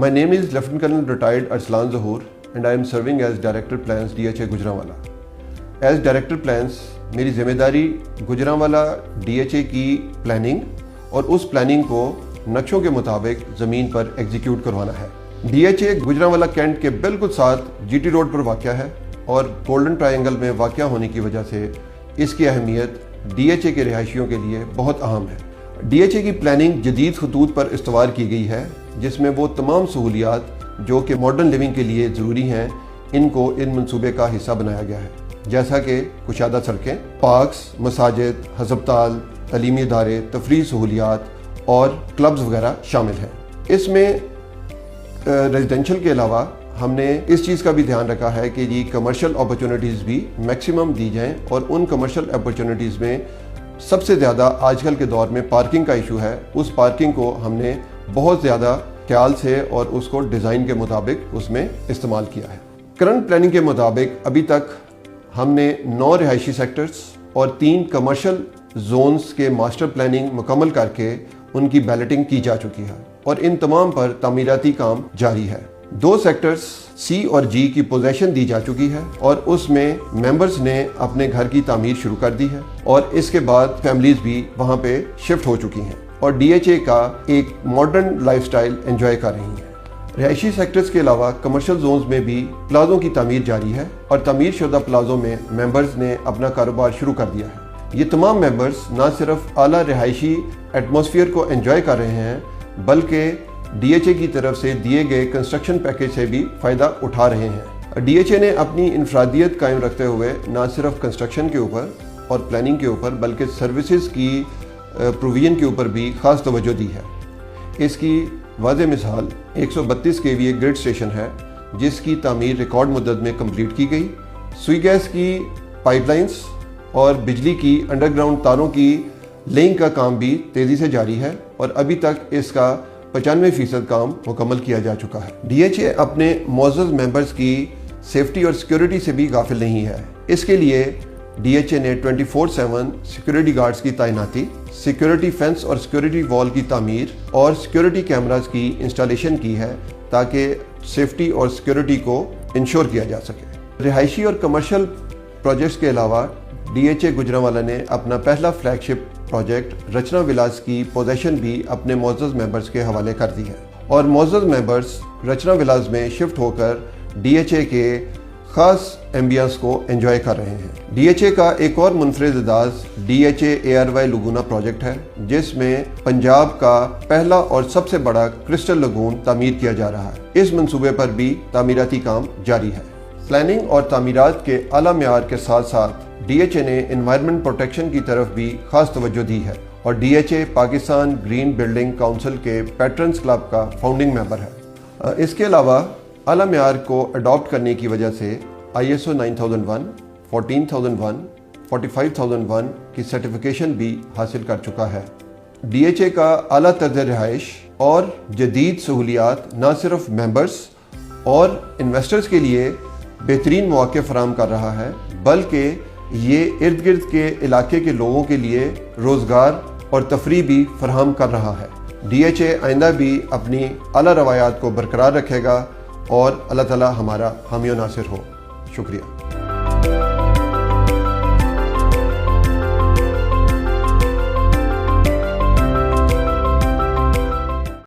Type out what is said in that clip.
My name is Lieutenant Colonel Retired Arslan Zahoor and I am serving as Director Plans DHA Gujranwala. As Director Plans मेरी जिम्मेदारी Gujranwala DHA की planning और उस planning को नक्शों के मुताबिक ज़मीन पर एग्जीक्यूट करवाना है। DHA गुजरांवाला कैंट के बिल्कुल साथ GT रोड पर वाक़या है और गोल्डन ट्रायंगल में वाक़या होने की वजह से इसकी अहमियत DHA के रिहायशियों के लिए बहुत अहम है। DHA की प्लानिंग जदीद खतूत पर इस्तवार की गई है, जिसमें वो तमाम सहूलियात जो कि मॉडर्न लिविंग के लिए ज़रूरी हैं, इनको इन मंसूबे का हिस्सा बनाया गया है, जैसा कि कुशादा सड़कें, पार्क्स, मसाजिद, हस्पताल, तालीमी इदारे, तफरीह सहूलियात और क्लब्स वगैरह शामिल हैं। इसमें रेजिडेंशल के अलावा हमने इस चीज़ का भी ध्यान रखा है कि ये कमर्शियल अपॉर्चुनिटीज़ भी मैक्सिमम दी जाएं और उन कमर्शियल अपॉर्चुनिटीज़ में सबसे ज़्यादा आजकल के दौर में पार्किंग का इशू है। उस पार्किंग को हमने बहुत ज़्यादा ख्याल से और उसको डिज़ाइन के मुताबिक उसमें इस्तेमाल किया है। करंट प्लानिंग के मुताबिक अभी तक हमने 9 रिहायशी सेक्टर्स और 3 कमर्शियल जोन्स के मास्टर प्लानिंग मुकम्मल करके उनकी बैलेटिंग की जा चुकी है और इन तमाम पर तामीराती काम जारी है। 2 सेक्टर्स C और G की पोजेशन दी जा चुकी है और उसमें मेंबर्स ने अपने घर की तामीर शुरू कर दी है और इसके बाद फैमिलीज भी वहां पे शिफ्ट हो चुकी हैं और DHA का एक मॉडर्न लाइफस्टाइल एंजॉय कर रही हैं। रिहायशी सेक्टर्स के अलावा कमर्शियल जोन्स में भी प्लाजों की तामीर जारी है और तामीर शुदा प्लाजों में मेंबर्स ने अपना कारोबार शुरू कर दिया है। ये तमाम मेंबर्स न सिर्फ आला रिहायशी एटमॉस्फेयर को एंजॉय कर रहे हैं, बल्कि DHA की तरफ से दिए गए कंस्ट्रक्शन पैकेज से भी फ़ायदा उठा रहे हैं। DHA ने अपनी इनफरादियत कायम रखते हुए न सिर्फ कंस्ट्रक्शन के ऊपर और प्लानिंग के ऊपर बल्कि सर्विसेज की प्रोविजन के ऊपर भी ख़ास तवज्जो दी है। इसकी वाज़ेह मिसाल 132 kVA ग्रिड स्टेशन है, जिसकी तामीर रिकॉर्ड मुद्दत में कंप्लीट की गई। सुई गैस की पाइपलाइंस और बिजली की अंडरग्राउंड तारों की लेइंग का काम भी तेज़ी से जारी है और अभी तक इसका 95% काम मुकम्मल किया जा चुका है। DHA अपने मौजूद मेंबर्स की सेफ्टी और सिक्योरिटी से भी गाफिल नहीं है। इसके लिए DHA ने 24/7 सिक्योरिटी गार्ड्स की तैनाती, सिक्योरिटी फेंस और सिक्योरिटी वॉल की तामीर और सिक्योरिटी कैमरास की इंस्टॉलेशन की है ताकि सेफ्टी और सिक्योरिटी को इंश्योर किया जा सके। रिहायशी और कमर्शियल प्रोजेक्ट्स के अलावा DHA गुजरांवाला ने अपना पहला फ्लैगशिप प्रोजेक्ट रचना विलास की पोजेशन भी अपने मौजूद मेंबर्स के हवाले कर दी है और मौजूद मेंबर्स रचना विलास में शिफ्ट होकर DHA के ख़ास एम्बियंस को एंजॉय कर रहे हैं। DHA का एक और मुनफरिद अंदाज DHA ARY लगूना प्रोजेक्ट है, जिसमें पंजाब का पहला और सबसे बड़ा क्रिस्टल लगून तामीर किया जा रहा है। इस मंसूबे पर भी तामीराती काम जारी है। प्लानिंग और तामीरात के आला मेयार के साथ साथ DHA ने एनवायरनमेंट प्रोटेक्शन की तरफ भी खास तवज्जो दी है और DHA Pakistan green building council के पैट्रन्स क्लब का फाउंडिंग मेंबर है। इसके अलावा आला मेयार को अडॉप्ट करने की वजह से ISO 9001, 14001, 45001 की सर्टिफिकेशन भी हासिल कर चुका है। DHA का आला तर्ज रिहाइश और जदीद सहूलियात न सिर्फ मेंबर्स और इन्वेस्टर्स के लिए बेहतरीन मौके फराहम कर रहा है, बल्कि ये इर्द गिर्द के इलाके के लोगों के लिए रोज़गार और तफरीह भी फराहम कर रहा है। DHA आइंदा भी अपनी आला रवायात को बरकरार रखेगा और अल्लाह ताला हमारा हामी नासिर हो। शुक्रिया।